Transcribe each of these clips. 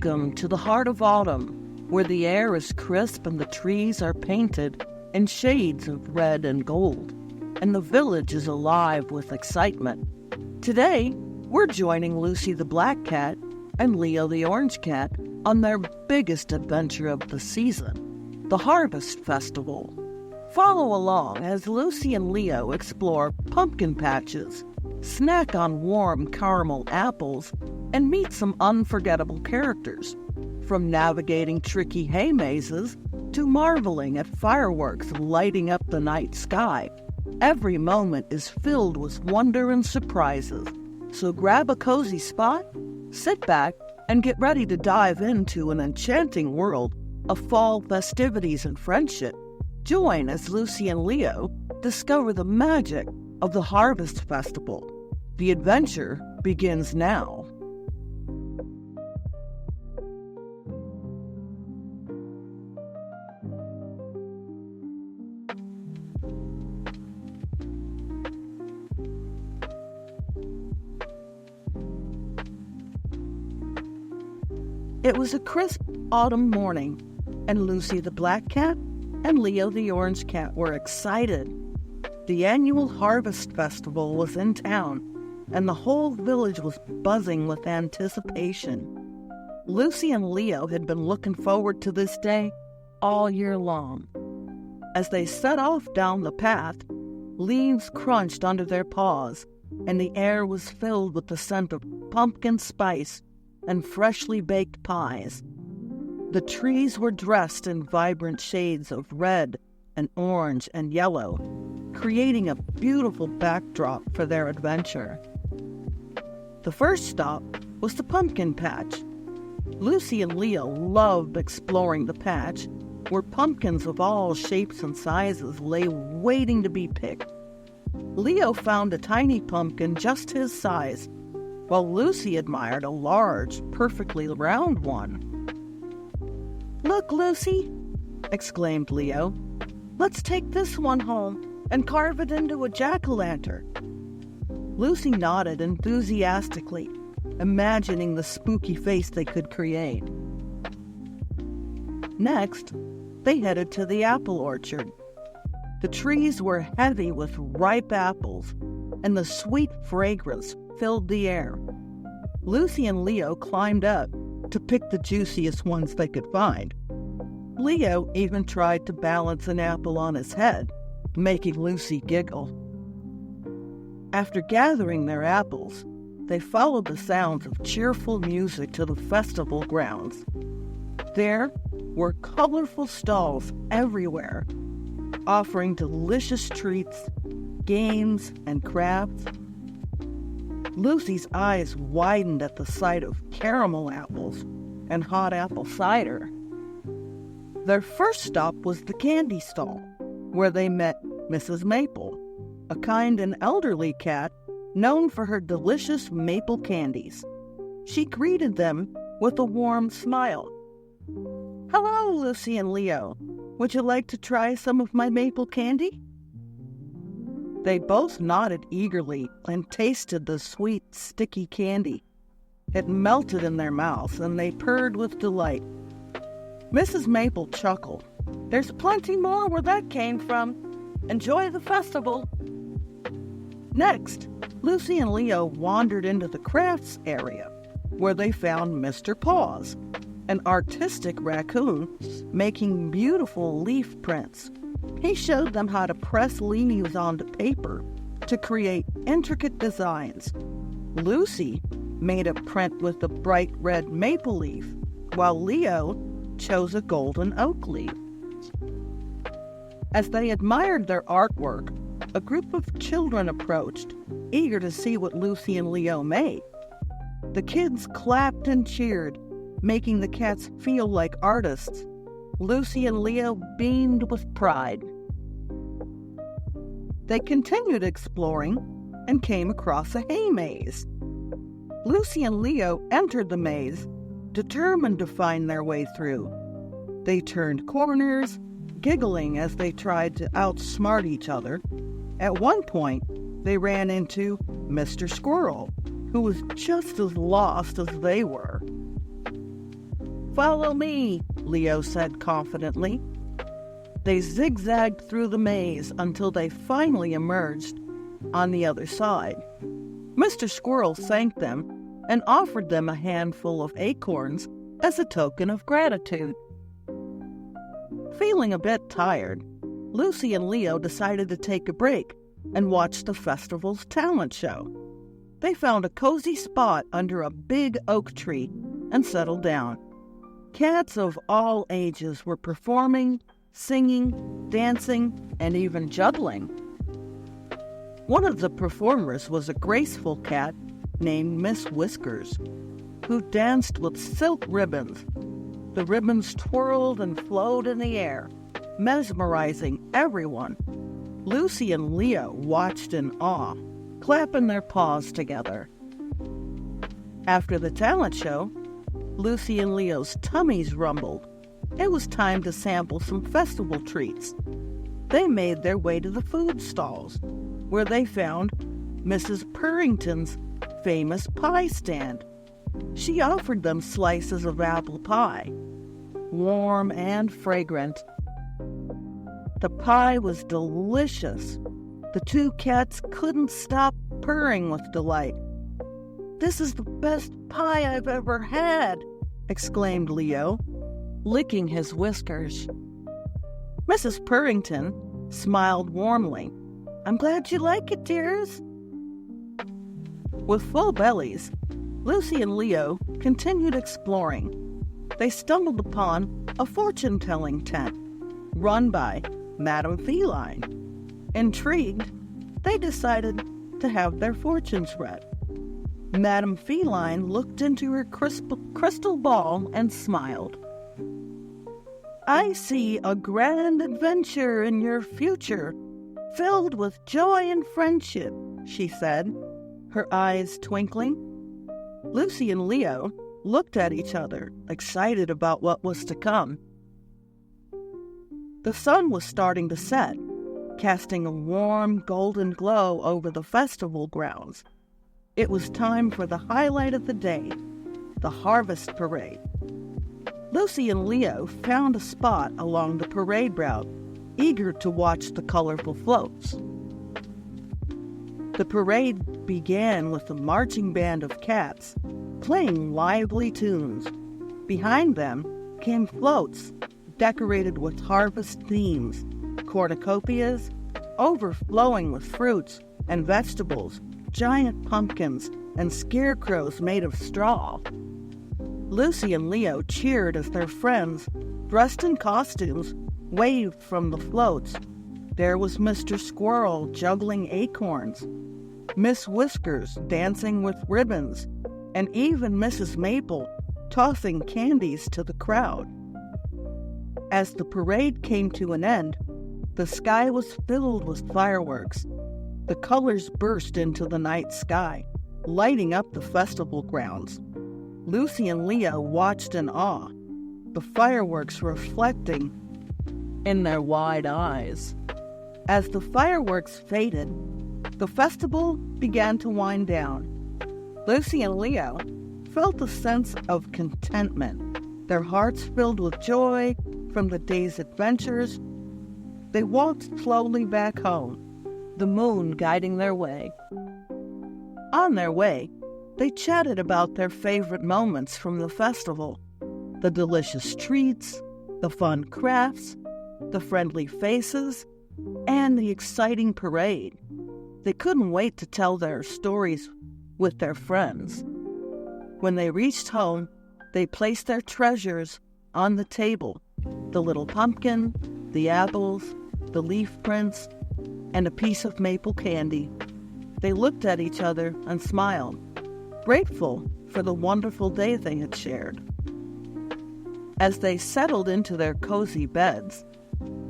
Welcome to the heart of autumn, where the air is crisp and the trees are painted in shades of red and gold, and the village is alive with excitement. Today, we're joining Luci the black cat and Leo the orange cat on their biggest adventure of the season, the Harvest Festival. Follow along as Luci and Leo explore pumpkin patches, snack on warm caramel apples, and meet some unforgettable characters, from navigating tricky hay mazes to marveling at fireworks lighting up the night sky. Every moment is filled with wonder and surprises, so grab a cozy spot, sit back, and get ready to dive into an enchanting world of fall festivities and friendship. Join as Luci and Leo discover the magic of the Harvest Festival. The adventure begins now. It was a crisp autumn morning, and Luci the black cat and Leo the orange cat were excited. The annual Harvest Festival was in town, and the whole village was buzzing with anticipation. Luci and Leo had been looking forward to this day all year long. As they set off down the path, leaves crunched under their paws, and the air was filled with the scent of pumpkin spice and freshly baked pies. The trees were dressed in vibrant shades of red and orange and yellow, creating a beautiful backdrop for their adventure. The first stop was the pumpkin patch. Luci and Leo loved exploring the patch, where pumpkins of all shapes and sizes lay waiting to be picked. Leo found a tiny pumpkin just his size, while Luci admired a large, perfectly round one. "Look, Luci!" exclaimed Leo. "Let's take this one home and carve it into a jack-o'-lantern." Luci nodded enthusiastically, imagining the spooky face they could create. Next, they headed to the apple orchard. The trees were heavy with ripe apples, and the sweet fragrance filled the air. Luci and Leo climbed up to pick the juiciest ones they could find. Leo even tried to balance an apple on his head, making Luci giggle. After gathering their apples, they followed the sounds of cheerful music to the festival grounds. There were colorful stalls everywhere, offering delicious treats, games, and crafts. Luci's eyes widened at the sight of caramel apples and hot apple cider. Their first stop was the candy stall, where they met Mrs. Maple, a kind and elderly cat known for her delicious maple candies. She greeted them with a warm smile. "Hello, Luci and Leo. Would you like to try some of my maple candy?" They both nodded eagerly and tasted the sweet, sticky candy. It melted in their mouths, and they purred with delight. Mrs. Maple chuckled. "There's plenty more where that came from. Enjoy the festival." Next, Luci and Leo wandered into the crafts area, where they found Mr. Paws, an artistic raccoon making beautiful leaf prints. He showed them how to press leaves onto paper to create intricate designs. Luci made a print with a bright red maple leaf, while Leo chose a golden oak leaf. As they admired their artwork, a group of children approached, eager to see what Luci and Leo made. The kids clapped and cheered, making the cats feel like artists. Luci and Leo beamed with pride. They continued exploring and came across a hay maze. Luci and Leo entered the maze, determined to find their way through. They turned corners, giggling as they tried to outsmart each other. At one point, they ran into Mr. Squirrel, who was just as lost as they were. "Follow me," Leo said confidently. They zigzagged through the maze until they finally emerged on the other side. Mr. Squirrel thanked them and offered them a handful of acorns as a token of gratitude. Feeling a bit tired, Luci and Leo decided to take a break and watch the festival's talent show. They found a cozy spot under a big oak tree and settled down. Cats of all ages were performing, singing, dancing, and even juggling. One of the performers was a graceful cat named Miss Whiskers, who danced with silk ribbons. The ribbons twirled and flowed in the air, mesmerizing everyone. Luci and Leo watched in awe, clapping their paws together. After the talent show, Luci and Leo's tummies rumbled. It was time to sample some festival treats. They made their way to the food stalls, where they found Mrs. Purrington's famous pie stand. She offered them slices of apple pie, warm and fragrant. The pie was delicious. The two cats couldn't stop purring with delight. "This is the best pie I've ever had," exclaimed Leo, licking his whiskers. Mrs. Purrington smiled warmly. "I'm glad you like it, dears." With full bellies, Luci and Leo continued exploring. They stumbled upon a fortune-telling tent run by Madame Feline. Intrigued, they decided to have their fortunes read. Madame Feline looked into her crystal ball and smiled. "I see a grand adventure in your future, filled with joy and friendship," she said, her eyes twinkling. Luci and Leo looked at each other, excited about what was to come. The sun was starting to set, casting a warm golden glow over the festival grounds. It was time for the highlight of the day, the harvest parade. Luci and Leo found a spot along the parade route, eager to watch the colorful floats. The parade began with a marching band of cats playing lively tunes. Behind them came floats decorated with harvest themes, cornucopias overflowing with fruits and vegetables, giant pumpkins, and scarecrows made of straw. Luci and Leo cheered as their friends, dressed in costumes, waved from the floats. There was Mr. Squirrel juggling acorns, Miss Whiskers dancing with ribbons, and even Mrs. Maple tossing candies to the crowd. As the parade came to an end, the sky was filled with fireworks. The colors burst into the night sky, lighting up the festival grounds. Luci and Leo watched in awe, the fireworks reflecting in their wide eyes. As the fireworks faded, the festival began to wind down. Luci and Leo felt a sense of contentment, their hearts filled with joy from the day's adventures. They walked slowly back home, the moon guiding their way. On their way, they chatted about their favorite moments from the festival, the delicious treats, the fun crafts, the friendly faces, and the exciting parade. They couldn't wait to tell their stories with their friends. When they reached home, they placed their treasures on the table: the little pumpkin, the apples, the leaf prints, and a piece of maple candy. They looked at each other and smiled, grateful for the wonderful day they had shared. As they settled into their cozy beds,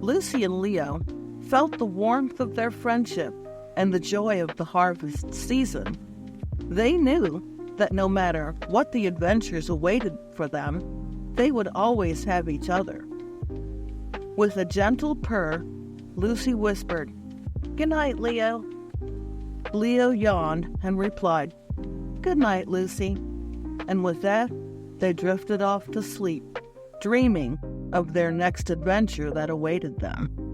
Luci and Leo felt the warmth of their friendship and the joy of the harvest season. They knew that no matter what the adventures awaited for them, they would always have each other. With a gentle purr, Luci whispered, "Good night, Leo." Leo yawned and replied, "Good night, Luci." And with that, They drifted off to sleep, dreaming of their next adventure that awaited them.